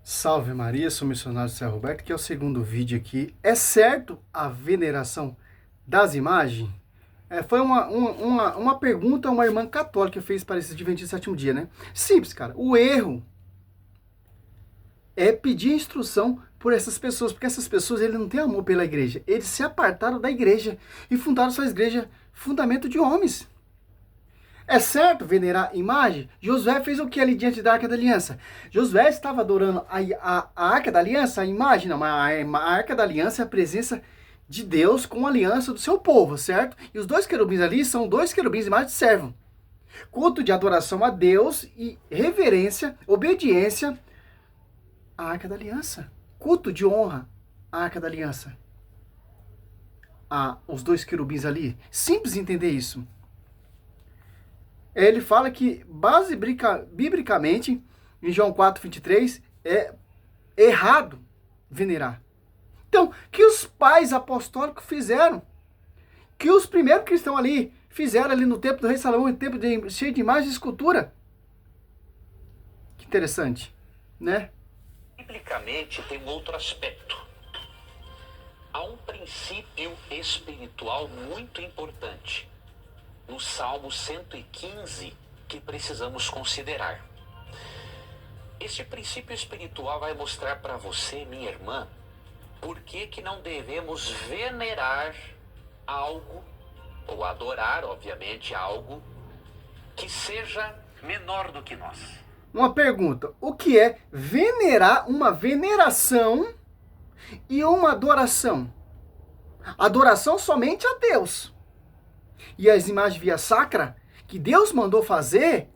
Salve Maria, sou o missionário Céu Roberto, que é o segundo vídeo aqui. É certo a veneração das imagens? Foi uma pergunta uma irmã católica fez para esse Adventista Sétimo Dia, né? Simples, cara. O erro é pedir instrução por essas pessoas, porque essas pessoas eles não têm amor pela igreja. Eles se apartaram da igreja e fundaram sua igreja, fundamento de homens. É certo venerar imagem? Josué fez o que ali diante da Arca da Aliança? Josué estava adorando a Arca da Aliança, a imagem, não, a Arca da Aliança é a presença de Deus com a aliança do seu povo, certo? E os dois querubins ali são dois querubins imagem de servo. Culto de adoração a Deus e reverência, obediência à Arca da Aliança. Culto de honra à Arca da Aliança. Os dois querubins ali. Simples entender isso. Ele fala que, biblicamente, em João 4:23, é errado venerar. Então, que os pais apostólicos fizeram, que os primeiros cristãos ali fizeram ali no templo do rei Salomão, um templo cheio de imagens e escultura. Que interessante, né? Biblicamente tem um outro aspecto. Há um princípio espiritual muito importante no Salmo 115 que precisamos considerar. Este princípio espiritual vai mostrar para você, minha irmã, por que não devemos venerar algo, ou adorar, obviamente, algo que seja menor do que nós. Uma pergunta, o que é venerar, uma veneração e uma adoração? Adoração somente a Deus. E as imagens via sacra que Deus mandou fazer,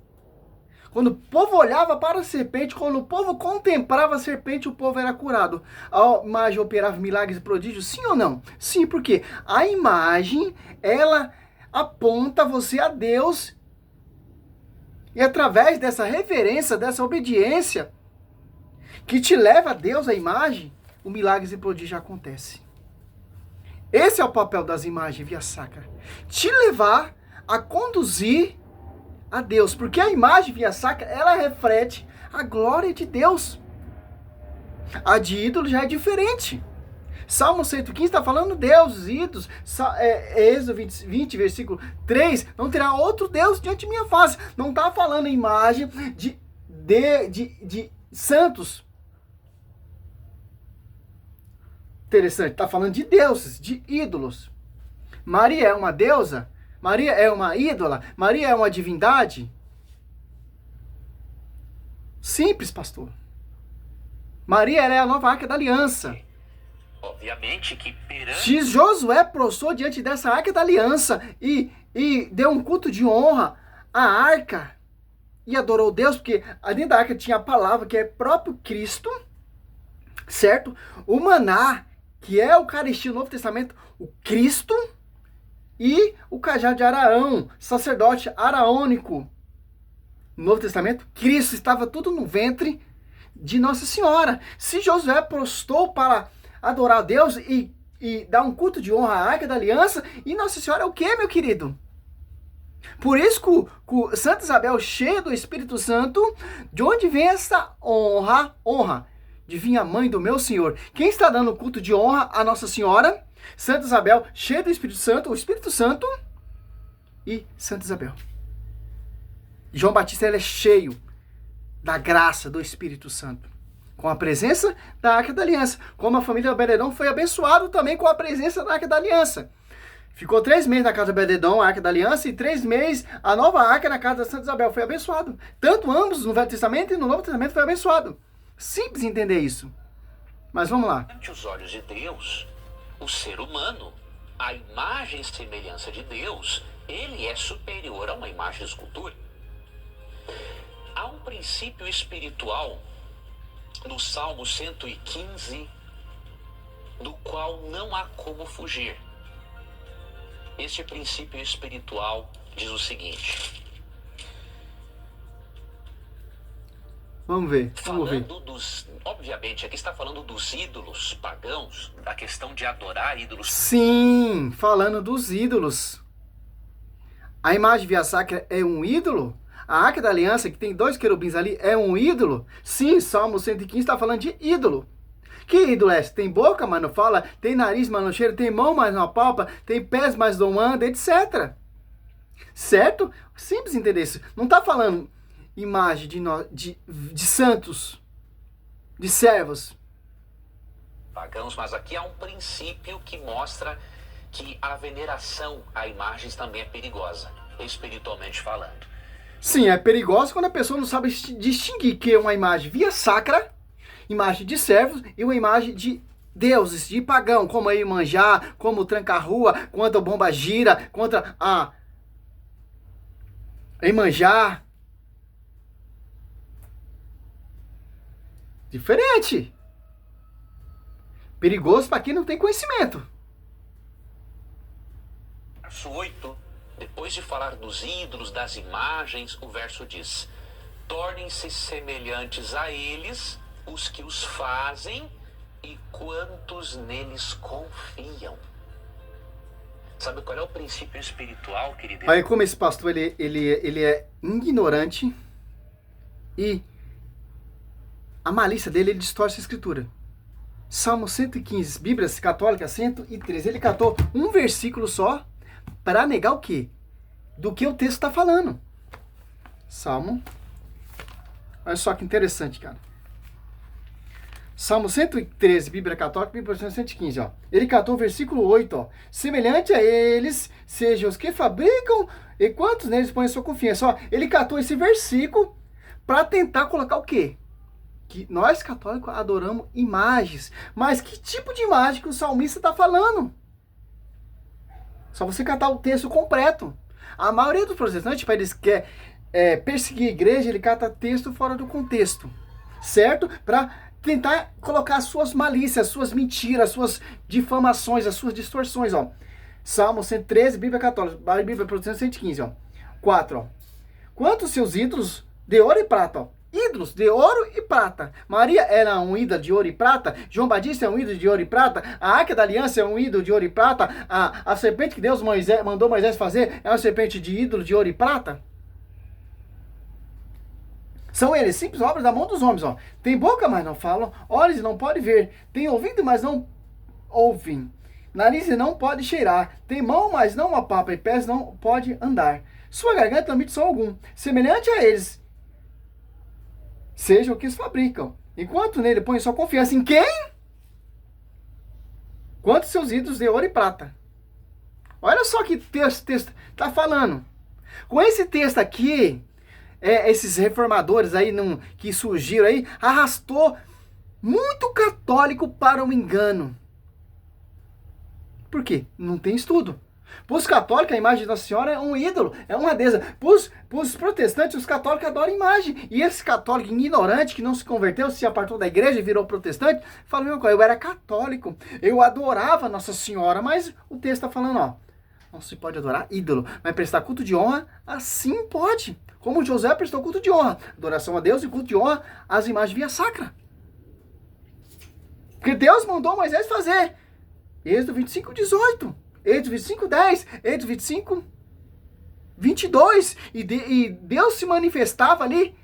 quando o povo olhava para a serpente, quando o povo contemplava a serpente, o povo era curado. A imagem operava milagres e prodígios, sim ou não? Sim, porque a imagem, ela aponta você a Deus. E através dessa reverência, dessa obediência, que te leva a Deus, a imagem, o milagres e prodígio acontece. Esse é o papel das imagens via sacra. Te levar a conduzir a Deus. Porque a imagem via sacra, ela reflete a glória de Deus. A de ídolo já é diferente. Salmo 115 está falando Deus, ídolos. Êxodo 20, versículo 3. Não terá outro Deus diante de minha face. Não está falando imagem de santos. Interessante, está falando de deuses, de ídolos. Maria é uma deusa? Maria é uma ídola? Maria é uma divindade? Simples, pastor. Maria é a nova Arca da Aliança. Obviamente que Se Josué prostrou diante dessa Arca da Aliança e deu um culto de honra à Arca e adorou Deus, porque dentro da Arca tinha a palavra que é próprio Cristo, certo? O maná, que é o Eucaristia do Novo Testamento, o Cristo, e o cajado de Araão, sacerdote araônico. No Novo Testamento, Cristo estava tudo no ventre de Nossa Senhora. Se Josué prostrou para adorar a Deus e dar um culto de honra à Arca da Aliança, e Nossa Senhora é o quê, meu querido? Por isso que Santa Isabel, cheia do Espírito Santo, de onde vem essa honra? Honra. Divina Mãe do meu Senhor. Quem está dando culto de honra a Nossa Senhora? Santa Isabel, cheia do Espírito Santo, o Espírito Santo e Santa Isabel. João Batista ele é cheio da graça do Espírito Santo, com a presença da Arca da Aliança. Como a família Benedão foi abençoado também com a presença da Arca da Aliança. Ficou 3 meses na casa de Benedão, a Arca da Aliança, e 3 meses a nova Arca na casa da Santa Isabel. Foi abençoado. Tanto ambos no Velho Testamento e no Novo Testamento foi abençoado. Simples entender isso. Mas vamos lá. Ante os olhos de Deus, o ser humano, a imagem e semelhança de Deus, ele é superior a uma imagem de escultura. Há um princípio espiritual no Salmo 115, do qual não há como fugir. Este princípio espiritual diz o seguinte. Vamos ver. Obviamente, aqui está falando dos ídolos pagãos, da questão de adorar ídolos. Sim, falando dos ídolos. A imagem via sacra é um ídolo? a Arca da Aliança, que tem 2 querubins ali, é um ídolo? Sim, Salmo 115 está falando de ídolo. Que ídolo é esse? Tem boca, mas não fala, tem nariz, mas não cheira, tem mão, mas não apalpa, tem pés, mas não anda, etc. Certo? Simples entender isso. Não está falando imagem de santos, de servos. Pagãos, mas aqui há um princípio que mostra que a veneração a imagens também é perigosa, espiritualmente falando. Sim, é perigoso quando a pessoa não sabe distinguir que é uma imagem via sacra, imagem de servos, e uma imagem de deuses, de pagão, como a Iemanjá, como o Tranca-Rua, contra o Bomba Gira, contra a Iemanjá. Diferente. Perigoso para quem não tem conhecimento. Verso 8, depois de falar dos ídolos, das imagens, o verso diz: tornem-se semelhantes a eles os que os fazem e quantos neles confiam. Sabe qual é o princípio espiritual, querido? Aí como esse pastor ele é ignorante e a malícia dele, ele distorce a escritura. Salmo 115, Bíblia Católica 113, ele catou um versículo só para negar o quê? Do que o texto está falando. Salmo, olha só que interessante, cara. Salmo 113, Bíblia Católica, Bíblia 115, ó. Ele catou o versículo 8, ó. Semelhante a eles, sejam os que fabricam e quantos neles põem sua confiança. Ó, ele catou esse versículo para tentar colocar o quê? Que nós católicos adoramos imagens. Mas que tipo de imagem que o salmista está falando? Só você catar o texto completo. A maioria dos protestantes, para eles quer perseguir a igreja, ele cata texto fora do contexto. Certo? Para tentar colocar as suas malícias, as suas mentiras, as suas difamações, as suas distorções, ó. Salmo 113, Bíblia Católica, Bíblia Protestante 115, ó. 4, ó. Quantos seus ídolos de ouro e prata, ó. Ídolos de ouro e prata. Maria era um ídolo de ouro e prata. João Batista é um ídolo de ouro e prata. A Arca da Aliança é um ídolo de ouro e prata. A serpente que Deus mandou Moisés fazer é uma serpente de ídolo de ouro e prata. São eles, simples obras da mão dos homens. Ó. Tem boca, mas não falam. Olhos e não podem ver. Tem ouvido, mas não ouvem. Nariz e não pode cheirar. Tem mão, mas não apalpa. E pés não pode andar. Sua garganta não emite som algum. Semelhante a eles, sejam o que os fabricam. Enquanto nele põe sua confiança em quem? Quantos seus ídolos de ouro e prata. Olha só que texto está falando. Com esse texto aqui, esses reformadores aí que surgiram aí, arrastou muito católico para o engano. Por quê? Não tem estudo. Para os católicos, a imagem de Nossa Senhora é um ídolo, é uma deusa. Para os protestantes, os católicos adoram imagem. E esse católico ignorante que não se converteu, se apartou da igreja e virou protestante, fala: meu, eu era católico, eu adorava Nossa Senhora, mas o texto está falando, ó, não se pode adorar ídolo, mas prestar culto de honra, assim pode. Como José prestou culto de honra, adoração a Deus e culto de honra às imagens via sacra. Porque Deus mandou Moisés fazer. Êxodo 25, 18. Êxodo 25, 10, Êxodo 25, 22. E Deus se manifestava ali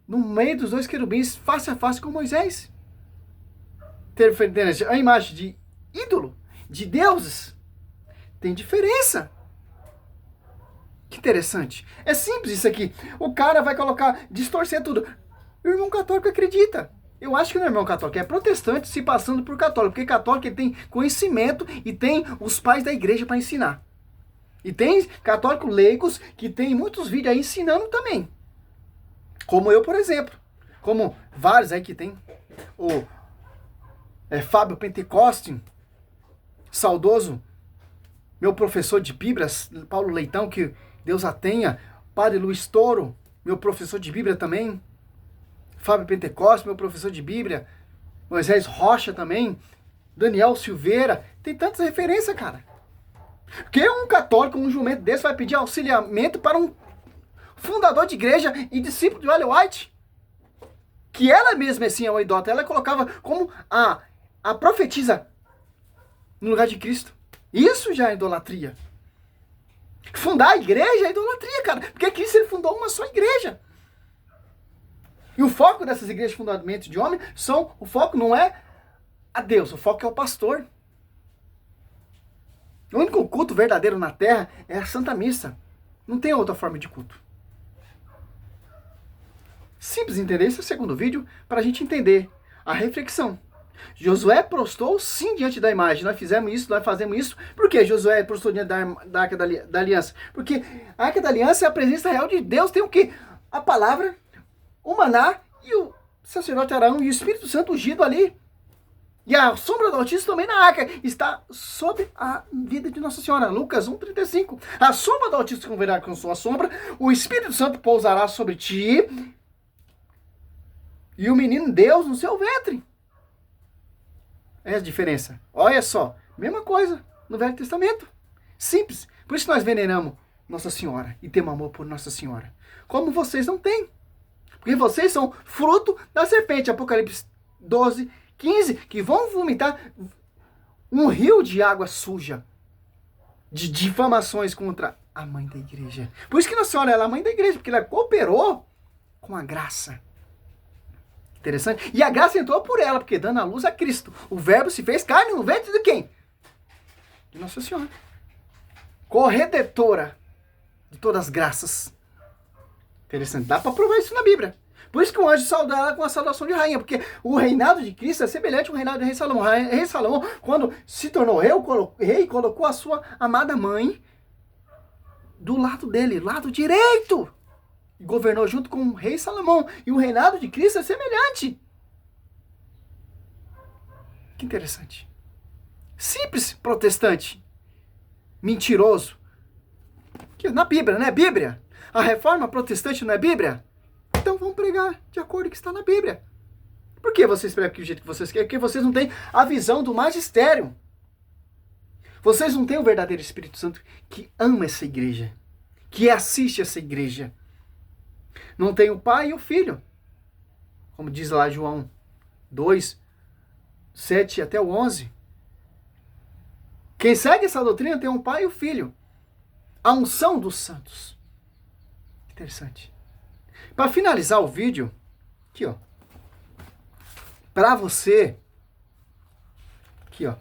no meio dos 2 querubins, face a face com Moisés. A imagem de ídolo, de deuses, tem diferença. Que interessante. É simples isso aqui. O cara vai distorcer tudo. O irmão católico acredita. Eu acho que não é irmão católico, é protestante se passando por católico, porque católico ele tem conhecimento e tem os pais da igreja para ensinar. E tem católicos leigos que tem muitos vídeos aí ensinando também. Como eu, por exemplo. Como vários aí que tem. O Fábio Pentecoste, saudoso, meu professor de Bíblia, Paulo Leitão, que Deus a tenha. Padre Luiz Toro, meu professor de Bíblia também. Fábio Pentecoste, meu professor de Bíblia. Moisés Rocha também. Daniel Silveira. Tem tantas referências, cara. Porque um católico, um jumento desse, vai pedir auxiliamento para um fundador de igreja e discípulo de Ellen White? Que ela mesma, assim, é uma idólatra. Ela colocava como a profetisa no lugar de Cristo. Isso já é idolatria. Fundar a igreja é idolatria, cara. Porque Cristo ele fundou uma só igreja. E o foco dessas igrejas de fundamento de homem o foco não é a Deus, o foco é o pastor. O único culto verdadeiro na terra é a Santa Missa. Não tem outra forma de culto. Simples entender. Esse é o segundo vídeo para a gente entender a reflexão. Josué prostrou sim diante da imagem. Nós fizemos isso, nós fazemos isso. Por que Josué prostrou diante da Arca da Aliança? Porque a Arca da Aliança é a presença real de Deus. Tem o quê? A palavra, o maná e o sacerdote Arão e o Espírito Santo ungido ali. E a sombra do Altíssimo também na arca está sob a vida de Nossa Senhora. Lucas 1,35. A sombra do Altíssimo converá com sua sombra, o Espírito Santo pousará sobre ti e o menino Deus no seu ventre. É a diferença. Olha só, mesma coisa no Velho Testamento. Simples. Por isso nós veneramos Nossa Senhora e temos amor por Nossa Senhora. Como vocês não têm. Porque vocês são fruto da serpente. Apocalipse 12:15, que vão vomitar um rio de água suja, de difamações contra a mãe da igreja. Por isso que Nossa Senhora ela é a mãe da igreja, porque ela cooperou com a graça. Interessante. E a graça entrou por ela, porque dando a luz a Cristo. O verbo se fez carne no ventre de quem? De Nossa Senhora. Corredentora de todas as graças. Interessante. Dá para provar isso na Bíblia. Por isso que o anjo sauda ela com a saudação de rainha, porque o reinado de Cristo é semelhante ao reinado do rei Salomão. O rei Salomão, quando se tornou rei, colocou a sua amada mãe do lado dele, lado direito. E governou junto com o rei Salomão. E o reinado de Cristo é semelhante. Que interessante. Simples protestante. Mentiroso. Que na Bíblia, não é Bíblia? A reforma protestante não é Bíblia? Então vamos pregar de acordo com o que está na Bíblia. Por que vocês pregam do jeito que vocês querem? Porque vocês não têm a visão do magistério. Vocês não têm o verdadeiro Espírito Santo que ama essa igreja. Que assiste essa igreja. Não tem o Pai e o Filho. Como diz lá João 2, 7 até o 11. Quem segue essa doutrina tem um Pai e o Filho. A unção dos santos. Interessante. Para finalizar o vídeo, aqui ó, para você, aqui ó,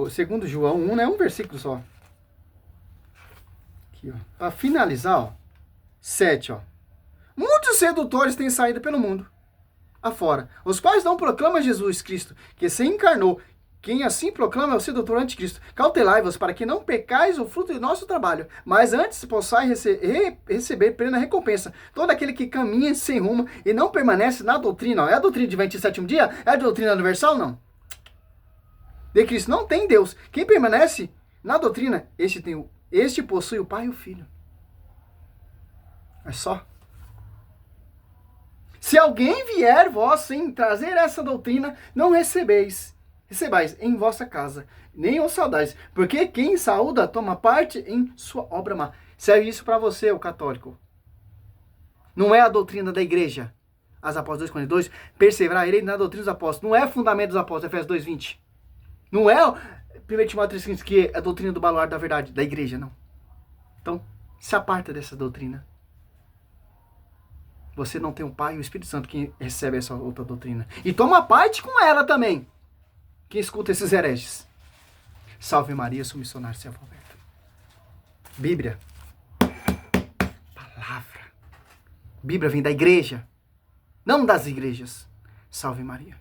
segundo João 1, né, um versículo só. Aqui ó, para finalizar, ó, 7, ó. Muitos sedutores têm saído pelo mundo afora, os quais não proclamam Jesus Cristo, que se encarnou. Quem assim proclama é o sedutor anticristo. Cautelai-vos para que não pecais o fruto do nosso trabalho, mas antes possais receber plena recompensa. Todo aquele que caminha sem rumo e não permanece na doutrina. Ó, é a doutrina de 27º dia? É a doutrina universal? Não. De Cristo não tem Deus. Quem permanece na doutrina, este possui o Pai e o Filho. É só. Se alguém vier vós sem trazer essa doutrina, não recebais em vossa casa, nem os saudais, porque quem saúda toma parte em sua obra má. Serve isso para você, o católico. Não é a doutrina da igreja. As Apóstolos 2:42, perseverar ele na doutrina dos apóstolos. Não é fundamento dos apóstolos, Efésios 2:20. Não é 1 Timóteo 3:15, que é a doutrina do baluarte da verdade, da igreja, não. Então, se aparta dessa doutrina. Você não tem o Pai e o Espírito Santo que recebe essa outra doutrina. E toma parte com ela também. Quem escuta esses hereges? Salve Maria, sou missionário servo Alberto. Bíblia. Palavra. Bíblia vem da igreja, não das igrejas. Salve Maria.